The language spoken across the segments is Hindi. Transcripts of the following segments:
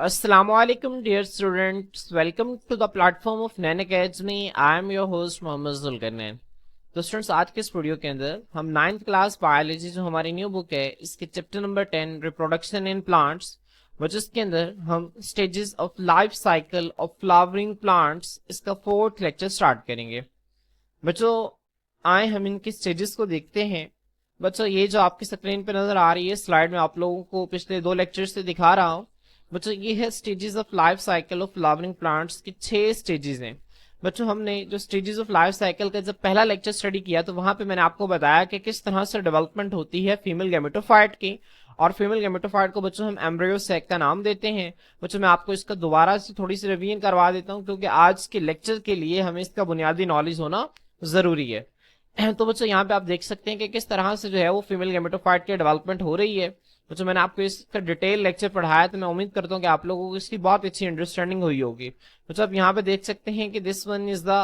Assalamualaikum dear students, welcome to the platform of Nain Academy. I am your host Mohammad Zulqarnain. तो स्टूडेंट्स आज के इस वीडियो के अंदर हम 9th क्लास बायोलॉजी जो हमारी न्यू बुक है इसके chapter number 10 reproduction in plants बच्चों इसके अंदर हम stages of life cycle of flowering plants इसका 4th लेक्चर स्टार्ट करेंगे। बच्चों आए हम इनके स्टेजेस को देखते हैं। बच्चों ये जो आपकी स्क्रीन पे नजर आ रही है स्लाइड में आप लोगों को पिछले 2 लेक्चर से दिखा रहा हूँ। बच्चों ये है stages of life cycle of flowering plants के 6 स्टेजेस हैं। बच्चों हमने जो स्टेजेस ऑफ लाइफ साइकिल का जब पहला लेक्चर स्टडी किया तो वहां पे मैंने आपको बताया कि किस तरह से डेवलपमेंट होती है फीमेल गैमेटोफाइट की, और फीमेल गैमेटोफाइट को बच्चों हम एम्ब्रियो सैक का नाम देते हैं। बच्चों मैं आपको इसका दोबारा से थोड़ी सी रिवीजन करवा देता हूँ क्योंकि आज के लेक्चर के लिए हमें इसका बुनियादी नॉलेज होना जरूरी है। तो बच्चों यहाँ पे आप देख सकते हैं कि किस तरह से जो है वो फीमेल गैमेटोफाइट की डेवलपमेंट हो रही है। बच्चों मैंने आपको इसका डिटेल लेक्चर पढ़ाया तो मैं उम्मीद करता हूँ कि आप लोगों को इसकी बहुत अच्छी अंडरस्टैंडिंग हुई होगी। बच्चों आप यहाँ पे देख सकते हैं कि this one is the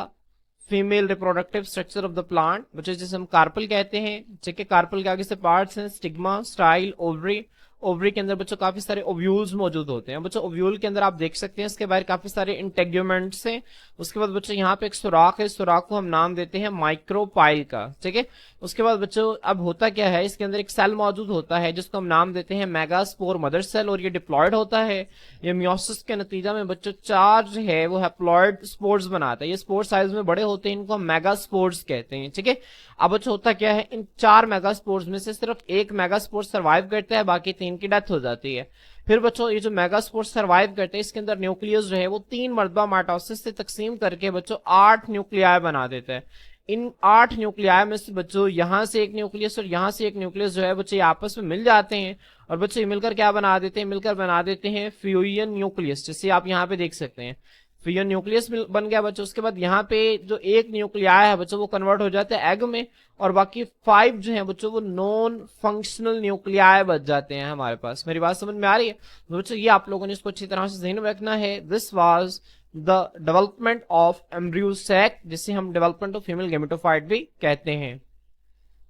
female reproductive structure of the plant, बच्चों जिसे हम कार्पल कहते हैं। ठीक है, कार्पल के आगे से पार्ट्स हैं स्टिग्मा, स्टाइल, ओवरी। ओवरी के अंदर बच्चों काफी सारे ओव्यूल्स मौजूद होते हैं। बच्चों ओव्यूल के अंदर आप देख सकते हैं इसके बाहर काफी सारे इंटेग्यूमेंट्स हैं। उसके बाद बच्चों यहाँ पे एक सुराख है, सुराख को हम नाम देते हैं माइक्रोपाइल का। ठीक है, उसके बाद बच्चों अब होता क्या है, इसके अंदर एक सेल मौजूद होता है जिसको हम नाम देते हैं मेगास्पोर मदर सेल, और ये डिप्लॉयड होता है। ये मियोसिस के नतीजा में बच्चों 4 जो है वो हैप्लॉयड स्पोर्स बनाता है। ये स्पोर साइज में बड़े होते हैं, इनको हम मेगास्पोर्स कहते हैं। ठीक है, अब बच्चों होता क्या है, इन 4 मेगास्पोर्स में से सिर्फ एक मेगास्पोर सर्वाइव करता है, बाकी 3 की डेथ हो जाती है। फिर बच्चों ये जो मेगास्पोर सर्वाइव करते हैं इसके अंदर न्यूक्लियस जो है वो 3 मरतबा माइटोसिस से तकसीम करके बच्चों 8 न्यूक्लियाई बना देता है। इन 8 न्यूक्लियाई में से बच्चों यहाँ से एक न्यूक्लियस और यहाँ से एक न्यूक्लियस जो है बच्चे आपस में मिल जाते हैं, और बच्चे मिलकर क्या बना देते हैं, मिलकर बना देते हैं फ्यूजन न्यूक्लियस, जिसे आप यहाँ पे देख सकते हैं फ्यूजन न्यूक्लियस बन गया बच्चों। उसके बाद यहाँ पे जो एक न्यूक्लियाई है बच्चों वो कन्वर्ट हो जाता है एग में, और बाकी 5 जो है बच्चों वो नॉन फंक्शनल न्यूक्लियाई बच जाते हैं हमारे पास। मेरी बात समझ में आ रही है बच्चों? ये आप लोगों ने इसको अच्छी तरह से ध्यान में रखना है। This was the development of embryo sac, जिसे हम डेवलपमेंट ऑफ फीमेल गैमेटोफाइट भी कहते हैं।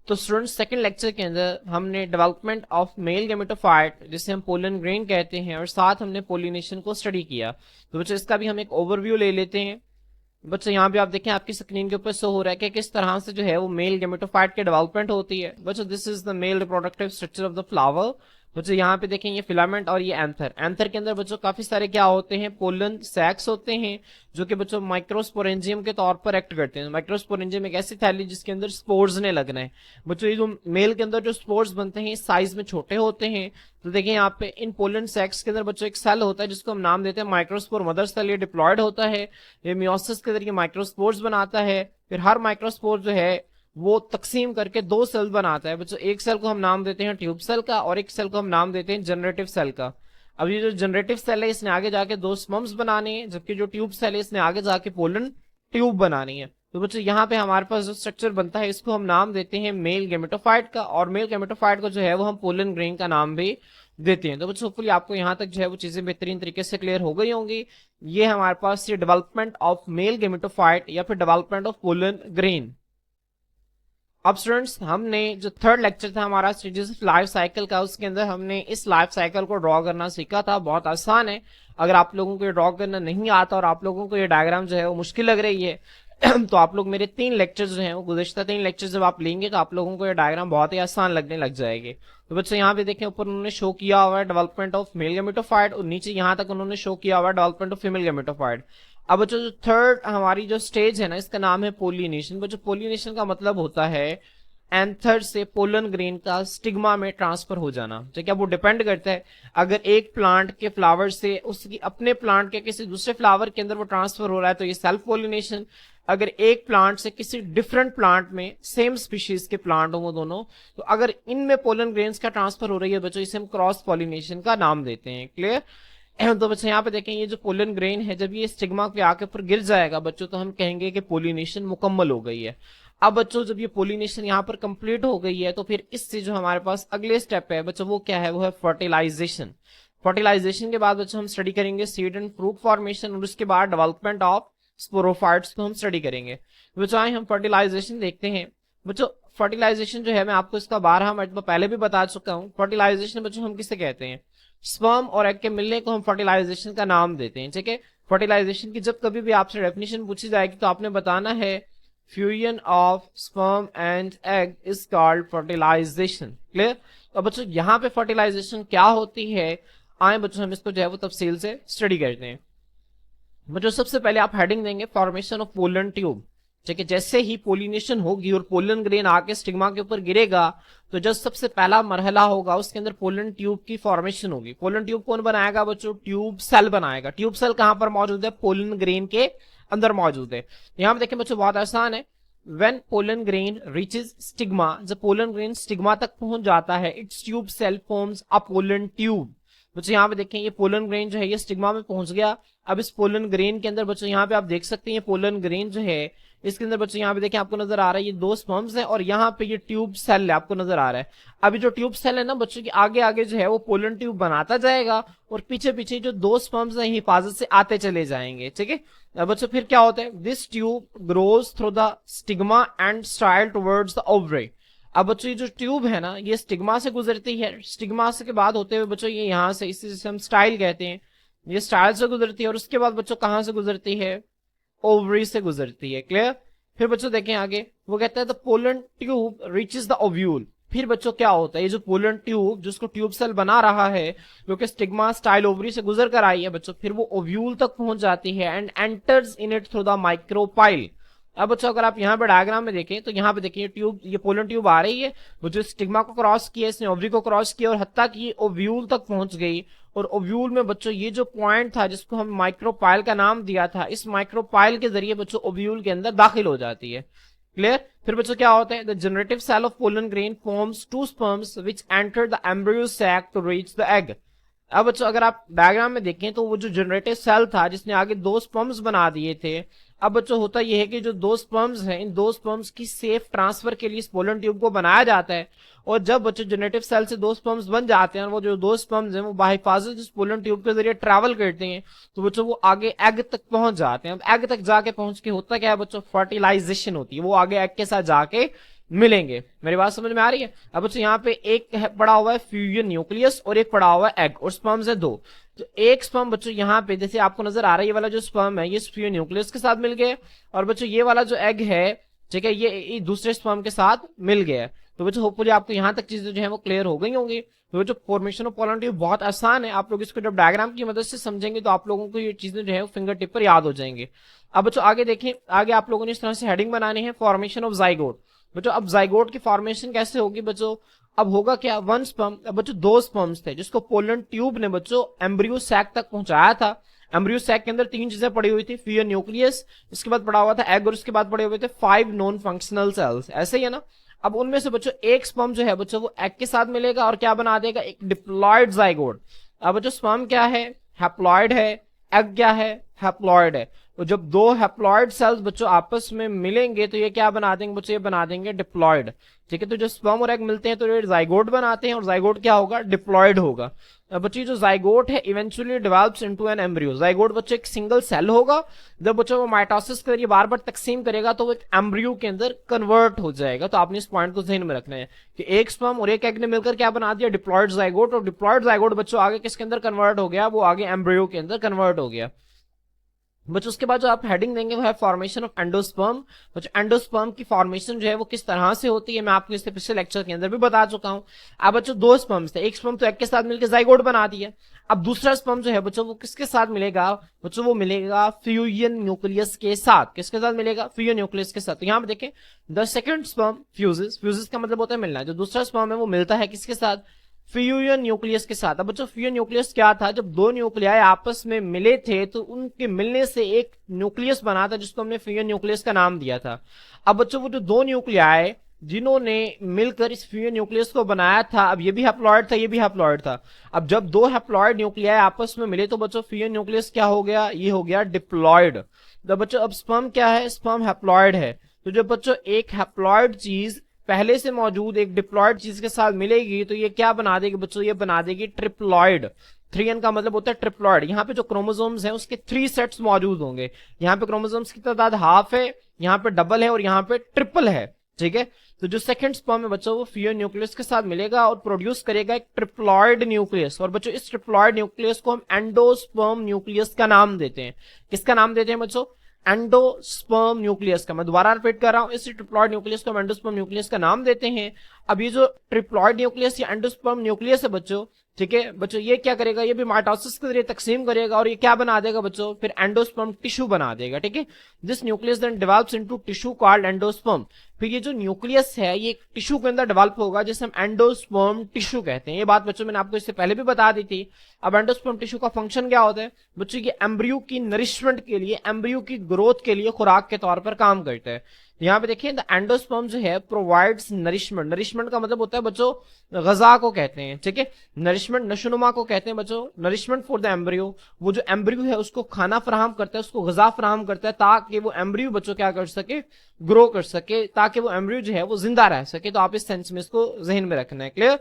तो स्टूडेंट्स सेकंड लेक्चर के अंदर हमने डेवलपमेंट ऑफ मेल गैमेटोफाइट जिसे हम पोलन ग्रेन कहते हैं, और साथ हमने पोलिनेशन को स्टडी किया। तो बच्चों इसका भी हम एक ओवरव्यू ले लेते हैं। बच्चों यहाँ पे आप देखें आपकी स्क्रीन के ऊपर शो हो रहा है कि किस तरह से जो है वो मेल गैमेटोफाइट की डेवलपमेंट होती है। बच्चों this is the male reproductive structure of the flower. बच्चों यहाँ पे देखें ये फिलामेंट और ये एंथर। एंथर के अंदर बच्चों काफी सारे क्या होते हैं, पोलन सैक्स होते हैं जो कि बच्चों माइक्रोस्पोरेंजियम के तौर पर एक्ट करते हैं। माइक्रोस्पोरेंजियम एक ऐसी थैली जिसके अंदर स्पोर्स ने लगना है। बच्चों ये जो मेल के अंदर जो स्पोर्स बनते हैं साइज में छोटे होते हैं। तो देखिए यहाँ पे इन पोलन सैक्स के अंदर बच्चों एक सेल होता है जिसको हम नाम देते हैं माइक्रोस्पोर मदर सेल। ये डिप्लॉयड होता है, ये मियोसिस के जरिए माइक्रोस्पोर्स बनाता है। फिर हर माइक्रोस्पोर जो है वो तकसीम करके 2 सेल बनाता है। बच्चों एक सेल को हम नाम देते हैं ट्यूब सेल का, और एक सेल को हम नाम देते हैं जनरेटिव सेल का। अब ये जो जनरेटिव सेल है इसने आगे जाके 2 स्पर्म्स बनाने हैं, जबकि जो ट्यूब सेल है इसने आगे जाके पोलन ट्यूब बनानी है। तो बच्चों यहाँ पे हमारे पास जो स्ट्रक्चर बनता है इसको हम नाम देते हैं मेल गैमेटोफाइट का, और मेल गैमेटोफाइट को जो है वो हम पोलन ग्रेन का नाम भी देते हैं। तो बच्चों होपफुली आपको यहाँ तक जो है वो चीजें बेहतरीन तरीके से क्लियर हो गई होंगी। ये हमारे पास ये डेवलपमेंट ऑफ मेल गैमेटोफाइट या फिर डेवलपमेंट ऑफ पोलन ग्रेन। अब स्टूडेंट्स हमने जो 3rd लेक्चर था हमारा स्टेजेस ऑफ लाइफ साइकिल का, उसके अंदर हमने इस लाइफ साइकिल को ड्रॉ करना सीखा था। बहुत आसान है, अगर आप लोगों को ये ड्रॉ करना नहीं आता और आप लोगों को ये डायग्राम जो है वो मुश्किल लग रही है तो आप लोग मेरे 3 लेक्चर्स जो हैं वो गुज़िश्ता 3 लेक्चर्स जब आप लेंगे तो आप लोगों को ये डायग्राम बहुत ही आसान लगने लग जाएगी। तो बच्चों यहाँ पे देखें ऊपर उन्होंने शो किया हुआ है डेवलपमेंट ऑफ मेल गैमेटोफाइट, और नीचे यहाँ तक उन्होंने शो किया हुआ है डेवलपमेंट ऑफ फीमेल गैमेटोफाइट। अब बच्चों जो 3rd हमारी जो स्टेज है ना इसका नाम है पोलिनेशन। बच्चों पोलिनेशन का मतलब होता है एंथर से पोलन ग्रेन का स्टिग्मा में ट्रांसफर हो जाना। ठीक है, वो डिपेंड करता है अगर एक प्लांट के फ्लावर से उसकी अपने प्लांट के किसी दूसरे फ्लावर के अंदर वो ट्रांसफर हो रहा है तो ये सेल्फ पोलिनेशन। अगर एक प्लांट से किसी डिफरेंट प्लांट में सेम स्पीशीज के प्लांट हो वो दोनों, तो अगर इनमें पोलन ग्रेन्स का ट्रांसफर हो रही है बच्चों इसे हम क्रॉस पोलिनेशन का नाम देते हैं। क्लियर? तो बच्चों यहाँ पे देखें ये जो पोलन ग्रेन है जब ये स्टिग्मा पे आके ऊपर गिर जाएगा बच्चों तो हम कहेंगे कि पोलिनेशन मुकम्मल हो गई है। अब बच्चों जब ये पोलिनेशन यहाँ पर कंप्लीट हो गई है तो फिर इससे जो हमारे पास अगले स्टेप है बच्चों वो क्या है, वो है फर्टिलाइजेशन। फर्टिलाइजेशन के बाद बच्चों हम स्टडी करेंगे सीड एंड फ्रूट फॉर्मेशन, और उसके बाद डेवलपमेंट ऑफ स्पोरोफाइट्स को हम स्टडी करेंगे। बच्चों आए हम फर्टिलाइजेशन देखते हैं। बच्चों फर्टिलाइजेशन जो है मैं आपको इसका 12 मरतबा पहले भी बता चुका हूँ। फर्टिलाइजेशन बच्चों हम किसे कहते हैं? स्पर्म और एग के मिलने को हम फर्टिलाइजेशन का नाम देते हैं, ठीक है। फर्टिलाइजेशन की जब कभी भी आपसे डेफिनेशन पूछी जाएगी तो आपने बताना है fusion of sperm and egg is called fertilization. Clear. तो बच्चों यहाँ पे फर्टिलाइजेशन क्या होती है, आए बच्चों हम इसको जो है वो तफसील से स्टडी करते हैं। बच्चों सबसे पहले आप हेडिंग देंगे फॉर्मेशन ऑफ पोलन ट्यूब, ठीक है। जैसे ही पोलिनेशन होगी और पोलन ग्रेन आके स्टिग्मा के ऊपर गिरेगा तो जो सबसे पहला मरहला होगा उसके अंदर पोलन ट्यूब की फॉर्मेशन होगी। पोलन ट्यूब कौन बनाएगा बच्चों, ट्यूब सेल बनाएगा। ट्यूब सेल कहां पर मौजूद है, पोलन ग्रेन के अंदर मौजूद है। यहाँ पे देखें बच्चों बहुत आसान है, when pollen grain reaches stigma, जब पोलन ग्रेन स्टिग्मा तक पहुंच जाता है, its tube cell forms a pollen tube। बच्चों यहाँ पे देखें ये पोलन ग्रेन जो है ये स्टिग्मा में पहुंच गया। अब इस पोलन ग्रेन के अंदर बच्चों यहाँ पे आप देख सकते हैं ये पोलन ग्रेन जो है इसके अंदर बच्चों यहाँ पे देखें आपको नजर आ रहा है ये दो स्पर्म्स हैं और यहाँ पे ये ट्यूब सेल है आपको नजर आ रहा है। अभी जो ट्यूब सेल है ना बच्चों की आगे आगे जो है वो पोलन ट्यूब बनाता जाएगा और पीछे पीछे जो दो स्पर्म्स हैं हिफाजत से आते चले जाएंगे, ठीक है। अब बच्चों फिर क्या होता है, this tube grows through the stigma and style towards the ovary. अब बच्चों ये जो ट्यूब है ना ये स्टिग्मा से गुजरती है, स्टिग्मा से के बाद होते हुए बच्चों ये यहाँ से इसे हम स्टाइल कहते हैं, ये स्टाइल से गुजरती है और उसके बाद बच्चों कहां से गुजरती है, ओवरी से गुजरती है। क्लियर। फिर बच्चों देखें आगे वो कहता है the pollen tube reaches the ovule. फिर बच्चों क्या होता है, ये जो पोलन ट्यूब जिसको ट्यूब सेल बना रहा है जो कि स्टिग्मा स्टाइल ओवरी से गुजर कर आई है बच्चों, फिर वो ओव्यूल तक पहुंच जाती है and enters in it through the micropyle. अब बच्चों अगर आप यहाँ पे डायग्राम में देखें तो यहाँ पे देखिए ट्यूब ये पोलन ट्यूब आ रही है वो जो स्टिग्मा को क्रॉस किया इसने ओवरी को क्रॉस किया और हत्ता कि ये ओव्यूल तक पहुंच गई। और ओव्यूल में बच्चों ये जो पॉइंट था जिसको हम माइक्रोपाइल का नाम दिया था, इस माइक्रोपाइल के जरिए बच्चों ओव्यूल के अंदर दाखिल हो जाती है। क्लियर। फिर बच्चों क्या होता है, the generative cell of pollen grain forms to sperms which enter the embryo sac to reach the egg. अब बच्चों अगर आप डायग्राम में देखें तो वो जो जनरेटिव सेल था जिसने आगे दो स्पर्म्स बना दिए थे, अब बच्चों होता यह है कि जो दो स्पर्म्स हैं इन दो स्पर्म्स की सेफ ट्रांसफर के लिए इस पोलन ट्यूब को बनाया जाता है। और जब बच्चों जनरेटिव सेल से दो स्पर्म्स बन जाते हैं और वो जो दो स्पर्म्स हैं वो बाहिफाजत इस पोलन ट्यूब के जरिए ट्रैवल करते हैं तो बच्चों वो आगे एग तक पहुंच जाते हैं। अब एग तक जाके पहुंच के होता क्या है बच्चों, फर्टिलाइजेशन होती है, वो आगे एग के साथ जाके मिलेंगे। मेरी बात समझ में आ रही है। अब बच्चों यहाँ पे एक पड़ा हुआ है फ्यूजन न्यूक्लियस और एक पड़ा हुआ है एग और स्पर्म्स है दो। तो एक स्पर्म बच्चों यहाँ पे जैसे आपको नजर आ रहा है ये वाला जो स्पर्म है ये फ्यूजन न्यूक्लियस के साथ मिल गया और बच्चों ये वाला जो एग है ठीक है ये दूसरे स्पर्म के साथ मिल गया है। तो बच्चों होपफुली आपको यहाँ तक चीजें जो है वो क्लियर हो गई होंगी। तो जो फॉर्मेशन ऑफ पोलन ट्यूब बहुत आसान है, आप लोग इसको जब डायग्राम की मदद से समझेंगे तो आप लोगों को ये चीजें जो है फिंगर टिप पर याद हो जाएंगे। अब बच्चों आगे देखें, आगे आप लोगों ने इस तरह से हेडिंग बनानी है फॉर्मेशन ऑफ जाइगोट। बच्चों अब जाइगोट की फॉर्मेशन कैसे होगी बच्चों, अब होगा क्या, वन स्पर्म, अब बच्चों दो स्पर्म्स थे जिसको पोलन ट्यूब ने बच्चों एम्ब्रियो सैक तक पहुंचाया था। एम्ब्रियो सैक के अंदर तीन चीजें पड़ी हुई थी, फ्यूजन न्यूक्लियस, इसके बाद पड़ा हुआ था एग और उसके बाद पड़े हुए थे 5 नॉन फंक्शनल सेल्स, ऐसे ही है ना। अब उनमें से बच्चों एक स्पर्म जो है बच्चों वो एग के साथ मिलेगा और क्या बना देगा, एक डिप्लॉयड जाइगोट। अब बच्चों स्पर्म क्या है, हैप्लॉयड है, एग क्या है, हैप्लॉयड है। तो जब दो हैप्लॉयड सेल्स बच्चों आपस में मिलेंगे तो ये क्या बना देंगे बच्चों, ये बना देंगे डिप्लॉयड। ठीक है, तो जो स्पर्म और एग मिलते हैं तो ये जाइगोट बनाते हैं और जाइगोट क्या होगा, डिप्लॉयड होगा। बच्चों जो जाइगोट है eventually develops into an embryo. Zygote बच्चों एक सिंगल सेल होगा, जब बच्चों वो माइटोसिस के जरिए बार बार तकसीम करेगा तो वो एक एम्ब्रियो के अंदर कन्वर्ट हो जाएगा। तो आपने इस पॉइंट को ध्यान में रखना है कि एक स्पर्म और एक एग ने मिलकर क्या बना दिया, डिप्लॉयड जाइगोट, और डिप्लॉयड जाइगोट बच्चों आगे किसके अंदर कन्वर्ट हो गया, वो आगे एम्ब्रियो के अंदर कन्वर्ट हो गया। बच्चों उसके बाद जो आप हेडिंग देंगे वो है फॉर्मेशन ऑफ एंडोस्पर्म। बच्चों एंडोस्पर्म की फॉर्मेशन जो है वो किस तरह से होती है मैं आपको इससे पिछले लेक्चर के अंदर भी बता चुका हूं। अब बच्चों दो स्पर्म्स थे, एक स्पर्म तो एग के साथ मिलकर जाइगोट बना दिया। अब दूसरा स्पर्म जो है बच्चों वो किसके साथ मिलेगा, बच्चों वो मिलेगा फ्यूजन न्यूक्लियस के साथ। किसके साथ मिलेगा, फ्यूजन न्यूक्लियस के साथ। तो यहाँ पे देखें the second sperm fuses, fuses का मतलब होता है मिलना, जो दूसरा स्पर्म है वो मिलता है किसके साथ, फ्यूजन न्यूक्लियस के साथ। अब बच्चों फ्यूजन न्यूक्लियस क्या था, जब दो न्यूक्लियाई आपस में मिले थे तो उनके मिलने से एक न्यूक्लियस बना था जिसको हमने फ्यूजन न्यूक्लियस का नाम दिया था। अब बच्चों वो जो दो न्यूक्लियाई जिन्होंने मिलकर इस फ्यूजन न्यूक्लियस को बनाया था, अब ये भी हैप्लॉयड था ये भी हैप्लॉयड था। अब जब दो हैप्लॉयड न्यूक्लियाई आपस में मिले तो बच्चों फ्यूजन न्यूक्लियस क्या हो गया, ये हो गया डिप्लॉयड। तो बच्चों अब स्पर्म क्या है, स्पर्म हैप्लॉयड है। तो जब बच्चों एक हैप्लॉयड चीज पहले से मौजूद एक डिप्लॉयड चीज के साथ मिलेगी तो ये क्या बना देगी बच्चों, ये बना देगी ट्रिप्लॉयड। 3n का मतलब होता है ट्रिप्लॉयड। यहाँ पे जो क्रोमोसोम्स हैं उसके 3 सेट्स मौजूद होंगे। यहाँ पे क्रोमोसोम्स की तादाद हाफ है, यहाँ पे डबल है और यहाँ पे ट्रिपल है। ठीक है, तो जो सेकंड स्पर्म है बच्चों वो फ्यूजन न्यूक्लियस के साथ मिलेगा और प्रोड्यूस करेगा एक ट्रिप्लॉइड न्यूक्लियस। और बच्चों इस ट्रिप्लॉइड न्यूक्लियस को हम एंडोस्पर्म न्यूक्लियस का नाम देते हैं। किसका नाम देते हैं बच्चों? एंडोस्पर्म न्यूक्लियस का। मैं दोबारा रिपीट कर रहा हूं, इस ट्रिप्लॉइड न्यूक्लियस को हम एंडोस्पर्म न्यूक्लियस का नाम देते हैं। अब ये जो ट्रिप्लॉइड न्यूक्लियस या एंडोस्पर्म न्यूक्लियस है बच्चों, ठीक है बच्चों, ये क्या करेगा? ये भी माइटोसिस के जरिए तकसीम करेगा और ये क्या बना देगा बच्चों? फिर एंडोस्पर्म टिश्यू बना देगा। ठीक है, this nucleus then develops into tissue called endosperm. फिर ये जो न्यूक्लियस है ये एक टिश्यू के अंदर डेवलप होगा जिसे हम एंडोस्पर्म टिश्यू कहते हैं। ये बात बच्चों मैंने आपको इससे पहले भी बता दी थी। अब एंडोस्पर्म टिश्यू का फंक्शन क्या होता है बच्चों? ये एम्ब्रियो की नरिशमेंट के लिए, एम्ब्रियो की ग्रोथ के लिए खुराक के तौर पर काम करता है। यहाँ पे देखिए द एंडोस्पर्म जो है प्रोवाइड्स नरिशमेंट। नरिशमेंट का मतलब होता है बच्चों गजा को कहते हैं। ठीक है, नरिशमेंट नशोनुमा को कहते हैं बच्चों। नरिशमेंट फॉर द एम्ब्रियो, वो जो एम्ब्रियो है उसको खाना फराहम करता है, उसको गजा फराहम करता है ताकि वो एम्ब्रियो बच्चों क्या कर सके? ग्रो कर सके, ताकि वो एम्ब्रियो जो है वो जिंदा रह सके। तो आप इस सेंस में इसको जहन में रखना है। क्लियर?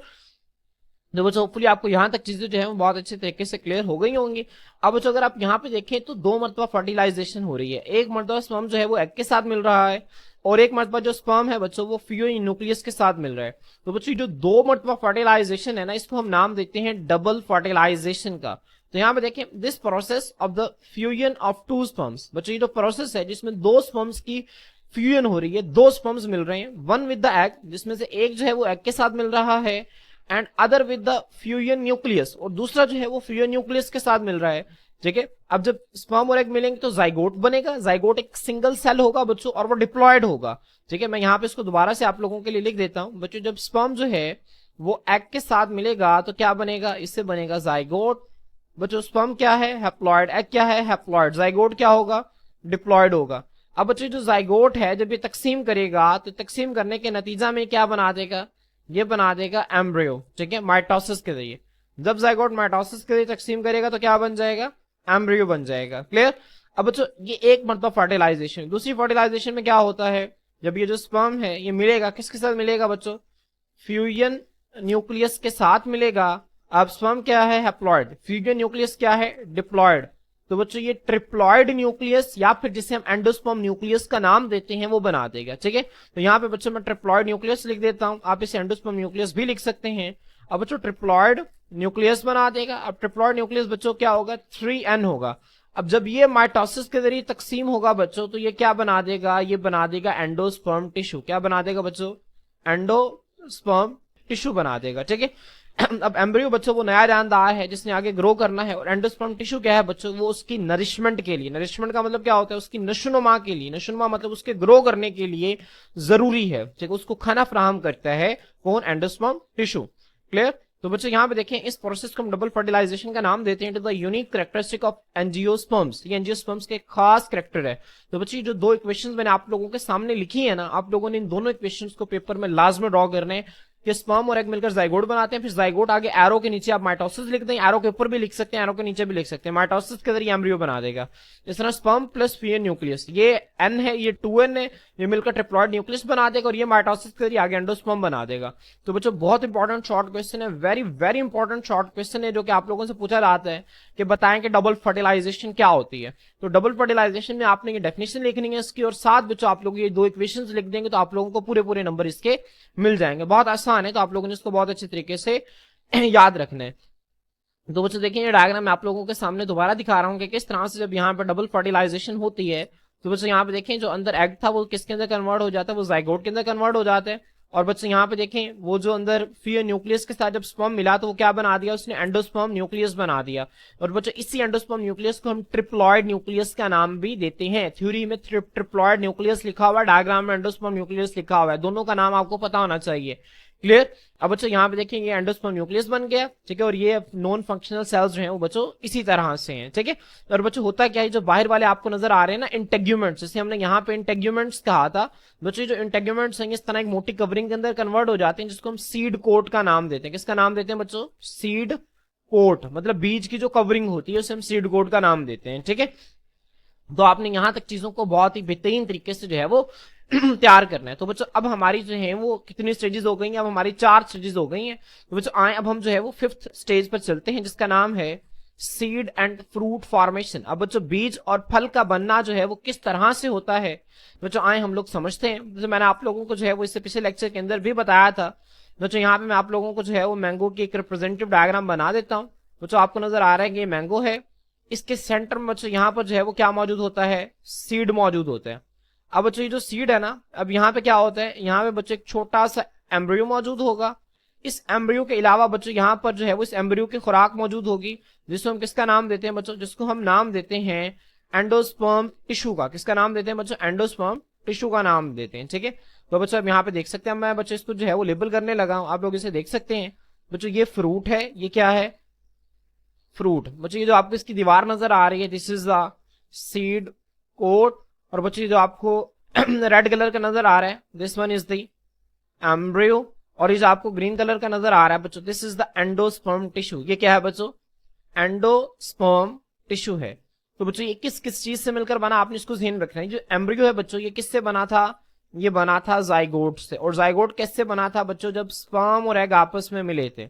तो बच्चों होपफुली आपको यहां तक चीजें जो है वो बहुत अच्छे तरीके से क्लियर हो गई होंगी। अब बच्चों अगर आप यहाँ पे देखें तो 2 मरतबा फर्टिलाइजेशन हो रही है। एक मरतबा स्पर्म जो है वो एग के साथ मिल रहा है और एक मरतबा जो स्पर्म है बच्चों वो फ्यूजन न्यूक्लियस के साथ मिल रहा है। तो बच्चों जो 2 मरतबा फर्टिलाइजेशन है ना, इसको हम नाम देते हैं डबल फर्टिलाइजेशन का। तो यहाँ पे देखें this process of the fusion of 2 sperms. बच्चों ये जो प्रोसेस है जिसमें 2 स्पर्म्स की फ्यूजन हो रही है, 2 स्पर्म्स मिल रहे हैं, वन विद द एग, जिसमें से एक जो है वो एग के साथ मिल रहा है, and other with the fusion nucleus, और दूसरा जो है वो फ्यूजन न्यूक्लियस के साथ मिल रहा है। ठीक है, अब जब स्पर्म और एग मिलेंगे तो जाइगोट बनेगा। जाइगोट एक सिंगल सेल होगा बच्चों और वो डिप्लॉयड होगा। ठीक है, मैं यहाँ पे इसको दोबारा से आप लोगों के लिए लिख देता हूं बच्चों। जब स्पर्म जो है वो एग के साथ मिलेगा तो क्या बनेगा? इससे बनेगा जाइगोट। बच्चों स्पर्म क्या है? हैप्लॉयड। एग क्या है? हैप्लॉयड। जाइगोट क्या होगा? डिप्लॉयड होगा। अब बच्चों जो जाइगोट है जब ये तकसीम करेगा तो तकसीम करने के नतीजा में क्या बना देगा? ये बना देगा एम्ब्रियो। ठीक है, माइटोसिस के जरिए। जब जाइगोट माइटोसिस के जरिए तकसीम करेगा तो क्या बन जाएगा? एम्ब्रियो बन जाएगा। क्लियर? अब बच्चों ये एक मतलब फर्टिलाइजेशन। दूसरी फर्टिलाइजेशन में क्या होता है? जब ये जो स्पर्म है ये मिलेगा, किसके साथ मिलेगा बच्चों? फ्यूजन न्यूक्लियस के साथ मिलेगा। अब स्पर्म क्या है? हैप्लॉयड। फ्यूजन न्यूक्लियस क्या है? डिप्लॉयड। तो बच्चों ये ट्रिप्लॉयड न्यूक्लियस या फिर जिसे हम एंडोस्पर्म न्यूक्लियस का नाम देते हैं वो बना देगा। ठीक है, तो यहाँ पे बच्चों मैं ट्रिप्लॉयड न्यूक्लियस लिख देता हूं, आप इसे एंडोस्पर्म न्यूक्लियस भी लिख सकते हैं। अब बच्चों ट्रिप्लॉयड न्यूक्लियस बना देगा। अब ट्रिप्लॉयड न्यूक्लियस बच्चों क्या होगा? 3n होगा। अब जब ये माइटोसिस के जरिए तकसीम होगा बच्चों तो ये क्या बना देगा? ये बना देगा एंडोस्पर्म टिश्यू। क्या बना देगा बच्चों? एंडोस्पर्म टिश्यू बना देगा। ठीक है, अब एम्ब्रियो बच्चों वो नया जानदार है जिसने आगे ग्रो करना है, और एंडोस्पर्म टिश्यू क्या है बच्चों? वो उसकी नरिशमेंट के लिए, नरिशमेंट का मतलब क्या होता है? उसकी नशोनुमा के लिए, नशोनुमा मतलब उसके ग्रो करने के लिए जरूरी है। ठीक है, उसको खाना फराहम करता है कौन? Endosperm tissue. क्लियर? तो बच्चों यहाँ पे देखें इस प्रोसेस को हम डबल फर्टिलाइजेशन का नाम देते हैं to the unique characteristic of angiosperms. ये एंजियोस्पर्म्स के खास कैरेक्टर है। तो बच्चों जो 2 इक्वेशंस मैंने आप लोगों के सामने लिखी है ना, आप लोगों ने इन दोनों इक्वेशंस को पेपर में लाजमी ड्रॉ करने हैं कि स्पर्म और एग मिलकर जाइगोट बनाते हैं। फिर जाइगोट आगे एरो के नीचे आप माइटोसिस लिख दें, एरो के ऊपर भी लिख सकते हैं, एरो के नीचे भी लिख सकते हैं। माइटोसिस के जरिए एम्ब्रियो बना देगा। इस तरह स्पर्म प्लस फ्यूजन न्यूक्लियस, ये n है, ये 2n है, ये मिलकर ट्रिप्लॉयड न्यूक्लियस बना देगा और ये माइटोसिस के जरिए आगे एंडोस्पर्म बना देगा। तो बच्चों बहुत इंपॉर्टेंट शॉर्ट क्वेश्चन है, very very important short question है जो कि आप लोगों से पूछा जाता है कि बताएं कि डबल फर्टिलाइजेशन क्या होती है। तो डबल फर्टिलाइजेशन में आपने ये डेफिनेशन लिखनी है इसकी, और साथ बच्चों आप लोग ये 2 इक्वेशंस लिख देंगे तो आप लोगों को पूरे पूरे नंबर इसके मिल जाएंगे। बहुत आसान है, तो आप लोगों ने इसको बहुत अच्छे तरीके से याद रखना है। तो बच्चों देखिए ये डायग्राम मैं आप लोगों के सामने दोबारा दिखा रहा हूँ कि किस तरह से जब यहाँ पर डबल फर्टिलाइजेशन होती है तो बच्चों यहाँ पे देखें जो अंदर एग था वो किसके अंदर कन्वर्ट हो जाता है? वो जाइगोट के अंदर कन्वर्ट हो जाता है। और बच्चों यहाँ पे देखें वो जो अंदर फ्यूजन न्यूक्लियस के साथ जब स्पर्म मिला तो वो क्या बना दिया? उसने एंडोस्पर्म न्यूक्लियस बना दिया। और बच्चों इसी एंडोस्पर्म न्यूक्लियस को हम ट्रिप्लॉयड न्यूक्लियस का नाम भी देते हैं। थ्योरी में ट्रिप्लॉयड न्यूक्लियस लिखा हुआ है, डायग्राम में एंडोस्पर्म न्यूक्लियस लिखा हुआ है, दोनों का नाम आपको पता होना चाहिए। क्लियर? अब बच्चों यहाँ पे देखें ये एंडोस्पर्म न्यूक्लियस बन गया। ठीक है, और ये नॉन फंक्शनल सेल्स जो हैं वो बच्चों इसी तरह से हैं। ठीक है, और बच्चों होता क्या है जो बाहर वाले आपको नजर आ रहे हैं ना इंटेग्यूमेंट्स, जैसे हमने यहाँ पे इंटेग्यूमेंट्स कहा था बच्चों, जो इंटेग्यूमेंट्स हैं इस तरह एक मोटी कवरिंग के अंदर कन्वर्ट हो जाते हैं जिसको हम सीड कोट का नाम देते हैं। किसका नाम देते हैं बच्चों? सीड कोट, मतलब बीज की जो कवरिंग होती है उसे हम सीड कोट का नाम देते हैं। ठीक है, तो आपने यहां तक चीजों को बहुत ही बेहतरीन तरीके से जो है वो तैयार करना है। तो बच्चों अब हमारी जो है वो कितनी स्टेजेस हो गई हैं? अब हमारी 4 स्टेजेस हो गई हैं। तो बच्चों आए अब हम जो है वो 5th स्टेज पर चलते हैं जिसका नाम है सीड एंड फ्रूट फॉर्मेशन। अब बच्चों बीज और फल का बनना जो है वो किस तरह से होता है बच्चों, आए हम लोग समझते हैं। जैसे मैंने आप लोगों को जो है वो इससे पिछले लेक्चर के अंदर भी बताया था बच्चों, यहाँ पे मैं आप लोगों को जो है वो मैंगो की एक रिप्रेजेंटेटिव डायग्राम बना देता हूँ। बच्चों आपको नजर आ रहा है कि ये मैंगो है, इसके सेंटर में बच्चों यहाँ पर जो है वो क्या मौजूद होता है, सीड मौजूद होता है। अब बच्चों ये जो सीड है ना, अब यहाँ पे क्या होता है, यहाँ पे बच्चों एक छोटा सा एम्ब्रियो मौजूद होगा। इस एम्ब्रियो के अलावा बच्चों यहाँ पर जो है वो इस एम्ब्रियो की खुराक मौजूद होगी, जिसको हम किसका नाम देते हैं बच्चों, जिसको हम नाम देते हैं एंडोस्पर्म टिश्यू का। किसका नाम देते हैं बच्चों, एंडोस्पर्म टिश्यू का नाम देते हैं। ठीक है, तो बच्चों अब यहाँ पे देख सकते हैं, मैं बच्चों इसको जो है वो लेबल करने लगा हूं, आप लोग इसे देख सकते हैं। बच्चों ये फ्रूट है, ये क्या है, फ्रूट। बच्चों ये जो आपको इसकी दीवार नजर आ रही है, this is the seed coat. और बच्चों ये जो आपको रेड कलर का नजर आ रहा है, this one is the embryo. और ये जो आपको ग्रीन कलर का नजर आ रहा है बच्चों, this is the endosperm tissue. ये क्या है बच्चों, एंडोस्पर्म टिश्यू है। तो बच्चों ये किस किस चीज से मिलकर बना, आपने इसको ध्यान रखना है। जो एम्ब्रियो है बच्चों, ये किससे बना था, ये बना था जाइगोट से। और जाइगोट कैसे बना था बच्चों, जब स्पर्म और एग आपस में मिले थे।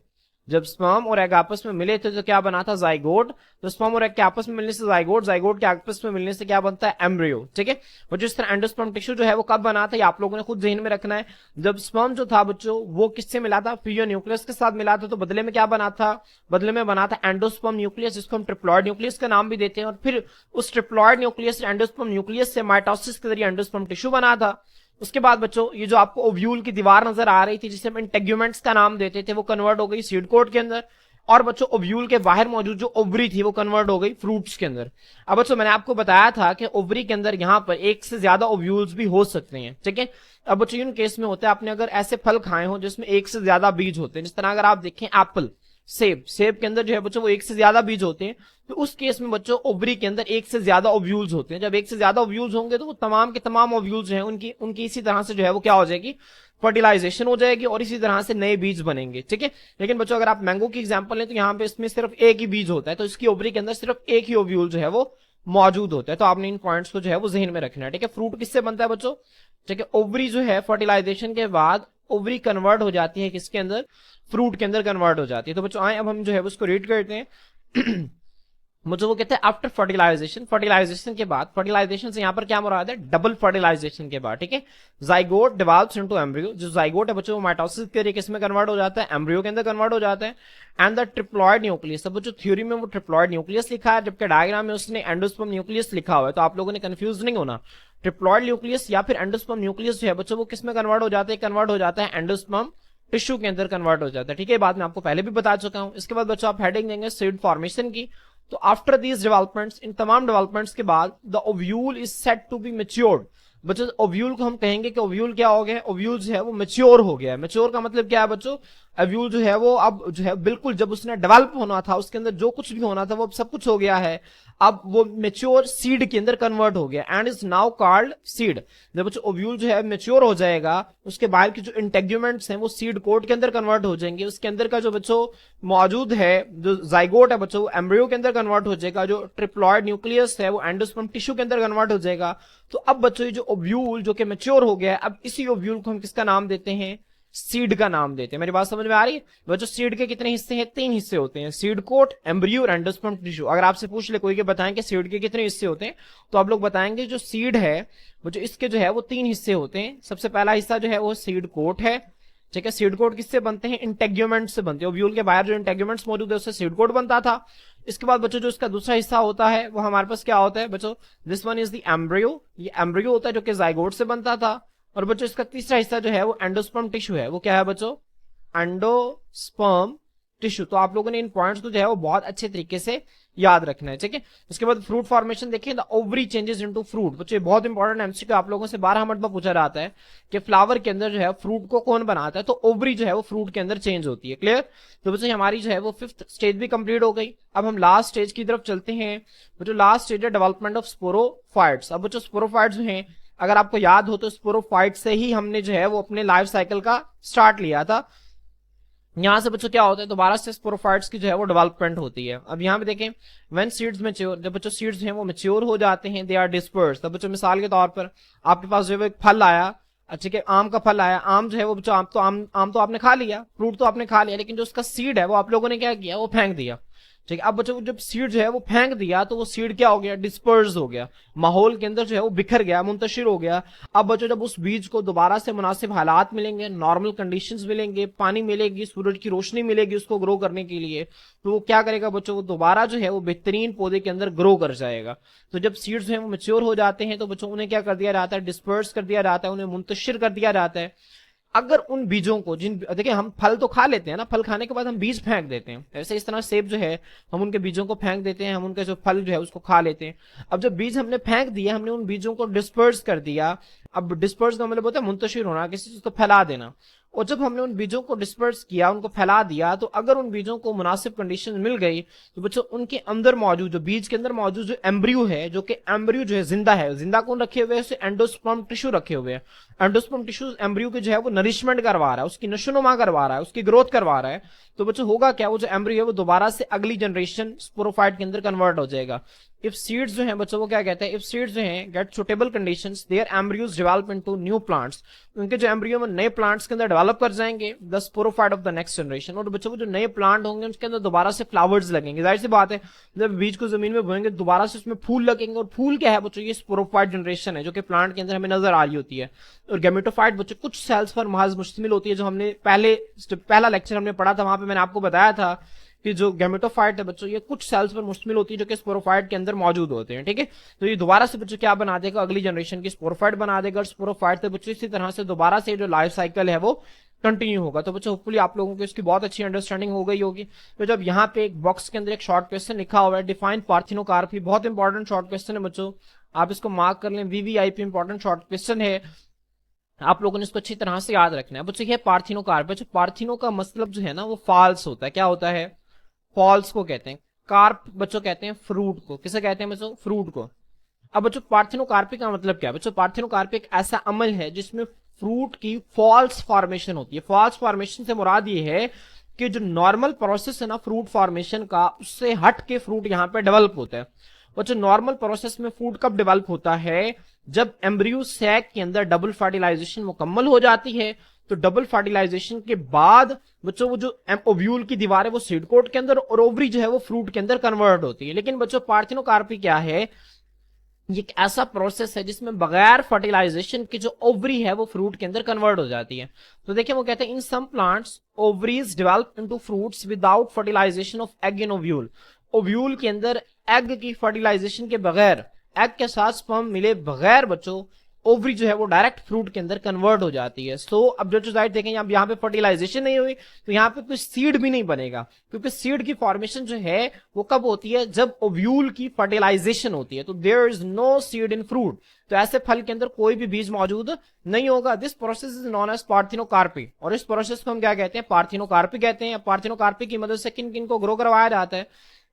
जब स्पर्म और एग आपस में मिले थे तो क्या बना था, जाइगोट। तो स्पर्म और एग के आपस में मिलने से जाइगोट, जाइगोट के आपस में मिलने से क्या बनता है, एम्ब्रियो। ठीक है, और जिस तरह एंडोस्पर्म टिश्यू जो है वो कब बना था, ये आप लोगों ने खुद ज़हन में रखना है। जब स्पर्म जो था बच्चों वो किससे मिला था, फियो न्यूक्लियस के साथ मिला था। तो बदले में क्या बना था, बदले में बना था एंडोस्पर्म न्यूक्लियस, जिसको हम ट्रिप्लॉइड न्यूक्लियस का नाम भी देते हैं। और फिर उस ट्रिप्लॉइड न्यूक्लियस एंडोस्पर्म न्यूक्लियस से माइटोसिस के जरिए एंडोस्पर्म टिश्यू बना था। उसके बाद बच्चों ये जो आपको ओव्यूल की दीवार नजर आ रही थी, जिसे हम इंटेग्यूमेंट्स का नाम देते थे, वो कन्वर्ट हो गई सीड कोट के अंदर। और बच्चों ओव्यूल के बाहर मौजूद जो ओवरी थी वो कन्वर्ट हो गई फ्रूट्स के अंदर। अब बच्चों मैंने आपको बताया था कि ओवरी के अंदर यहाँ पर एक से ज्यादा ओव्यूल्स भी हो सकते हैं। ठीक है, अब बच्चों इन केस में होता है, आपने अगर ऐसे फल खाए हो जिसमें एक से ज्यादा बीज होते हैं, जिस तरह अगर आप देखें एप्पल, सेब, सेब के अंदर जो है बच्चों वो एक से ज्यादा बीज होते हैं, तो उस केस में बच्चों ओवरी के अंदर एक से ज्यादा ओव्यूल्स होते हैं। जब एक से ज्यादा ओव्यूल्स होंगे तो तमाम के तमाम ओव्यूल्स हैं उनकी उनकी इसी तरह से जो है वो क्या हो जाएगी, फर्टिलाइजेशन हो जाएगी और इसी तरह से नए बीज बनेंगे। ठीक है, लेकिन बच्चों अगर आप मैंगो की एग्जांपल लें तो यहाँ पे इसमें सिर्फ एक ही बीज होता है, तो इसकी ओवरी के अंदर सिर्फ एक ही ओव्यूल जो है वो मौजूद होता है। तो आपने इन पॉइंट्स को जो है वो जहन में रखना है। ठीक है, फ्रूट किससे बनता है बच्चों, ठीक है, ओवरी जो है फर्टिलाइजेशन के बाद ओवरी कन्वर्ट हो जाती है किसके अंदर, फ्रूट के अंदर कन्वर्ट हो जाती है। तो बच्चों आए अब हम जो है उसको रीड करते हैं। मुझे वो कहते हैं आफ्टर फर्टिलाइजेशन, फर्टिलाइजेशन के बाद, फर्टिलाइजेशन से यहाँ पर क्या मुराद है, डबल फर्टिलाइजेशन के बाद। ठीक है, जाइगोट डिवेल्प्स इनटू एम्ब्रियो। जो जाइगोट है बच्चों वो माइटोसिस के जरिए किसमें कन्वर्ट हो जाता है, एम्ब्रियो के अंदर कन्वर्ट हो जाता है। एंड द ट्रिप्लॉइड न्यूक्लियस, अब जो थ्योरी में वो ट्रिप्लॉइड न्यूक्लियस लिखा है, जबकि डायग्राम में उसने एंडोस्पर्म न्यूक्लियस लिखा हुआ है, तो आप लोगों ने कंफ्यूज नहीं होना। ट्रिप्लॉइड न्यूक्लियस या फिर एंडोस्पर्म न्यूक्लियस जो है बच्चों वो किसमें कन्वर्ट हो जाता है, कन्वर्ट हो जाता है एंडोस्पर्म टिश्यू के अंदर कन्वर्ट हो जाता है। ठीक है, बात मैं आपको पहले भी बता चुका हूं। इसके बाद बच्चों आप हेडिंग देंगे सीड फॉर्मेशन की। तो आफ्टर दीज डेवलपमेंट्स, इन तमाम डेवलपमेंट्स के बाद, the ovule is set to be matured. बच्चों ओव्यूल को हम कहेंगे कि ओव्यूल क्या हो गया, ओव्यूल जो है वो मैच्योर हो गया है। मैच्योर का मतलब क्या है बच्चों, ओव्यूल जो है वो अब जो है बिल्कुल जब उसने डेवलप होना था, उसके अंदर जो कुछ भी होना था वो अब सब कुछ हो गया है। अब वो मेच्योर सीड के अंदर कन्वर्ट हो गया and is now called seed. जब बच्चों ओव्यूल जो है मेच्योर हो जाएगा, उसके बाहर की जो इंटेग्यूमेंट्स हैं वो सीड कोट के अंदर कन्वर्ट हो जाएंगे। उसके अंदर का जो बच्चों मौजूद है, जो जाइगोट है बच्चों, वो एम्ब्रियो के अंदर कन्वर्ट हो जाएगा। जो ट्रिप्लॉइड न्यूक्लियस है वो एंडोस्पर्म टिश्यू के अंदर कन्वर्ट हो जाएगा। तो अब बच्चों ये जो ओव्यूल जो कि मेच्योर हो गया है, अब इसी ओव्यूल को हम किसका नाम देते हैं, सीड का नाम देते हैं। मेरी बात समझ में आ रही है बच्चों, सीड के कितने हिस्से हैं, 3 हिस्से होते हैं, सीड कोट, एम्ब्रियो और एंडोस्पर्म टिश्यू। अगर आपसे पूछ ले कोई के बताएं कि सीड के कितने हिस्से होते हैं, तो आप लोग बताएंगे जो सीड है बच्चों इसके जो है वो 3 हिस्से होते हैं। सबसे पहला हिस्सा जो है वो सीड कोट है। ठीक है, सीड कोट किससे बनते हैं, इंटेग्यूमेंट से बनते हैं। ओव्यूल के बाहर जो इंटेग्यूमेंट्स मौजूद है उससे सीड कोट बनता था। इसके बाद बच्चों जो इसका दूसरा हिस्सा होता है वो हमारे पास क्या होता है बच्चों, this one is the embryo. ये एम्ब्रियो होता है जो कि जाइगोट से बनता था। और बच्चों इसका तीसरा हिस्सा जो है वो एंडोस्पर्म टिश्यू है। वो क्या है बच्चों, एंडोस्पर्म टिश्यू। तो आप लोगों ने इन पॉइंट्स को जो है वो बहुत अच्छे तरीके से याद रखना है। ठीक है, उसके बाद फ्रूट फॉर्मेशन देखिए, the ovary changes into fruit. बच्चों बहुत इंपॉर्टेंट एमसीक्यू आप लोगों से 12 मरतबा पूछा जाता है कि फ्लावर के अंदर जो है फ्रूट को कौन बनाता है, तो ओवरी जो है वो फ्रूट के अंदर चेंज होती है। क्लियर, तो बच्चों हमारी जो है वो 5th स्टेज भी कंप्लीट हो गई। अब हम लास्ट स्टेज की तरफ चलते हैं। बच्चों लास्ट स्टेज है डेवलपमेंट ऑफ स्पोरोफाइट्स। अब बच्चों स्पोरोफाइट्स जो हैं, अगर आपको याद हो तो स्पोरोफाइट से ही हमने जो है वो अपने लाइफ साइकिल का स्टार्ट लिया था। यहां से बच्चों क्या होता है, दोबारा से स्पोरोफाइट्स की जो है वो डेवलपमेंट होती है। अब यहाँ पे देखें, व्हेन सीड्स मैच्योर, जब बच्चों सीड्स हैं वो मैच्योर हो जाते हैं, दे आर डिस्पर्स। तब बच्चों मिसाल के तौर पर आपके पास जो है एक फल आया, अच्छा कि आम का फल आया, आम जो है वो बच्चों आम तो आपने खा लिया, फ्रूट तो आपने खा लिया, लेकिन जो उसका सीड है वो आप लोगों ने क्या किया, वो फेंक दिया। ठीक है। अब बच्चों जब सीड जो है वो फेंक दिया तो वो सीड क्या हो गया, डिस्पर्स हो गया, माहौल के अंदर जो है वो बिखर गया, मुंतशिर हो गया। अब बच्चों जब उस बीज को दोबारा से मुनासिब हालात मिलेंगे, नॉर्मल कंडीशंस मिलेंगे, पानी मिलेगी, सूरज की रोशनी मिलेगी उसको ग्रो करने के लिए, तो वो क्या करेगा बच्चों, वो दोबारा जो है वो बेहतरीन पौधे के अंदर ग्रो कर जाएगा। तो जब सीड्स जो है वो मेच्योर हो जाते हैं तो बच्चों उन्हें क्या कर दिया जाता है, डिस्पर्स कर दिया जाता है, उन्हें मुंतशिर कर दिया जाता है। अगर उन बीजों को जिन देखिए हम फल तो खा लेते हैं ना, फल खाने के बाद हम बीज फेंक देते हैं, ऐसे इस तरह सेब जो है हम उनके बीजों को फेंक देते हैं, हम उनके जो फल जो है उसको खा लेते हैं। अब जब बीज हमने फेंक दिया, हमने उन बीजों को डिस्पर्स कर दिया। अब डिस्पर्स का मतलब होता है मुंतशिर होना, किसी चीज को फैला देना। और जब हमने उन बीजों को डिस्पर्स किया, उनको फैला दिया, तो अगर उन बीजों को मुनासिब कंडीशन मिल गई तो बच्चों उनके अंदर मौजूद जो बीज के अंदर मौजूद जो एम्ब्रियो है, जो कि एम्ब्रियो जो है जिंदा है, जिंदा कौन रखे हुए है, एंडोस्पर्म टिश्यू रखे हुए हैं। एंडोस्पर्म टिश्यू एम्ब्रियो के जो है वो नरिशमेंट करवा रहा है, उसकी नशोनुमा करवा रहा है, उसकी ग्रोथ करवा रहा है। तो बच्चों होगा क्या, वो जो एम्ब्रियो है वो दोबारा से अगली जनरेशन स्पोरोफाइट के अंदर कन्वर्ट हो जाएगा। इफ सीड्स जो है बच्चों वो क्या कहते हैं, इफ सीड्स जो है get suitable conditions their embryos develop into new plants, उनके जो एम्ब्रियो में नए प्लांट्स के अंदर डेवलप कर जाएंगे the sporophyte of the next generation. और बच्चों वो जो नए प्लांट होंगे उसके अंदर दोबारा से फ्लावर्स लगेंगे, जाहिर सी बात है जब बीज को जमीन में बोएंगे दोबारा से उसमें फूल लगेंगे। और फूल क्या है बच्चों, ये स्पोरोफाइट जनरेशन है जो कि प्लांट के अंदर हमें नजर आ रही होती है। और गेमेटोफाइट बच्चों कुछ सेल्स पर महज मुश्तमिल होती है, जो हमने पहला लेक्चर हमने पढ़ा था, वहां पे मैंने आपको बताया था कि जो गेमेटोफाइट है बच्चों ये कुछ सेल्स पर मुश्तमिल होती है जो कि स्पोरोफाइट के अंदर मौजूद होते हैं। ठीक है, तो ये दोबारा से बच्चों क्या बना देगा, अगली जनरेशन की स्पोरोफाइट बना देगा। और स्पोरोफाइट से बच्चों इसी तरह से दोबारा से जो लाइफ साइकिल है वो कंटिन्यू होगा। तो बच्चों होपफुली आप लोगों को इसकी बहुत अच्छी अंडरस्टैंडिंग हो गई होगी। तो जब यहाँ पे एक बॉक्स के अंदर एक शॉर्ट क्वेश्चन लिखा हुआ है डिफाइन पार्थिनोकार्पी, बहुत इंपॉर्टेंट शॉर्ट क्वेश्चन है बच्चों, आप इसको मार्क कर लें, वीवीआईपी इंपॉर्टेंट शॉर्ट क्वेश्चन है, आप लोगों ने इसको अच्छी तरह से याद रखना है। बच्चों ये पार्थिनोकार्प, पार्थिनो का मतलब जो है ना वो फॉल्स होता है, क्या होता है, फॉल्स को कहते हैं। कार्प बच्चों कहते हैं फ्रूट को, किसे कहते हैं बच्चों, फ्रूट को। अब बच्चों पार्थिनोकार्पी का मतलब क्या है बच्चों, पार्थिनोकार्पी एक ऐसा अमल है जिसमें फ्रूट की फॉल्स फॉर्मेशन होती है। फॉल्स फॉर्मेशन से मुराद ये है कि जो नॉर्मल प्रोसेस है ना फ्रूट फॉर्मेशन का, उससे हट के फ्रूट यहाँ पे डेवलप होता है। बच्चों नॉर्मल प्रोसेस में फ्रूट कब डेवलप होता है, जब एम्ब्रियो सैक के अंदर डबल फर्टिलाइजेशन मुकम्मल हो जाती है। तो डबल फर्टिलाइजेशन के बाद बच्चों वो जो ओव्यूल की दीवार है वो सीड कोट के अंदर और ओवरी जो है वो फ्रूट के अंदर कन्वर्ट होती है। लेकिन बच्चों पार्थिनोकार्पी क्या है, ये एक ऐसा प्रोसेस है जिसमें बगैर फर्टिलाइजेशन की जो ओवरी है वो फ्रूट के अंदर कन्वर्ट हो जाती है। तो देखिए वो कहते हैं in some plants ovaries develop into fruits without fertilization of egg in ovule. Ovule के अंदर एग की फर्टिलाइजेशन के बगैर, एग के साथ स्पर्म मिले बगैर बच्चों ओवरी जो है वो डायरेक्ट फ्रूट के अंदर कन्वर्ट हो जाती है। सो अब जो साइड देखें यहाँ पे फर्टिलाइजेशन नहीं हुई तो यहाँ पे कोई सीड भी नहीं बनेगा, क्योंकि सीड की फॉर्मेशन जो है वो कब होती है, जब ओव्यूल की फर्टिलाइजेशन होती है। तो there is no seed in fruit, तो ऐसे फल के अंदर कोई भी बीज मौजूद नहीं होगा। This process is known as parthenocarpy, और इस प्रोसेस को हम क्या कहते हैं, पार्थिनोकार्पी कहते हैं। पार्थिनोकार्पी की मदद से किन किन को ग्रो करवाया जाता है,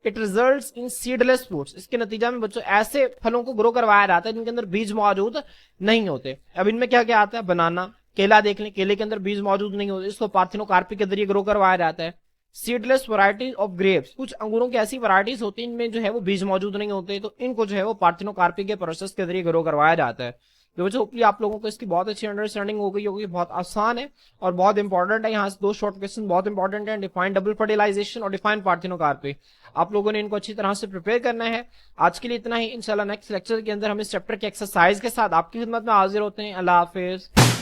it results in seedless fruits, इसके नतीजा में बच्चों ऐसे फलों को ग्रो करवाया जाता है जिनके अंदर बीज मौजूद नहीं होते। अब इनमें क्या क्या आता है, बनाना, केला देख लें, केले के अंदर बीज मौजूद नहीं होते, इसको पार्थिनोकार्पी के जरिए ग्रो करवाया जाता है। सीडलेस वैरायटीज ऑफ ग्रेप्स, कुछ अंगूरों की ऐसी वैरायटीज होती हैं इनमें जो है वो बीज मौजूद नहीं होते, तो इनको जो है वो पार्थिनोकार्पी के प्रोसेस के जरिए ग्रो करवाया जाता है। तो बच्चों होपफुली आप लोगों को इसकी बहुत अच्छी अंडरस्टैंडिंग हो गई होगी, बहुत आसान है और बहुत इंपॉर्टेंट है। यहाँ से दो शॉर्ट क्वेश्चन बहुत इंपॉर्टेंट है, डिफाइन डबल फर्टिलाइजेशन और डिफाइन पार्थिनोकार्पी। आप लोगों ने इनको अच्छी तरह से प्रिपेयर करना है। आज के लिए इतना ही, इंशाल्लाह नेक्स्ट लेक्चर के अंदर हम इस चैप्टर के एक्सरसाइज के साथ आपकी खिदमत में हाजिर होते हैं। अल्लाह हाफिज।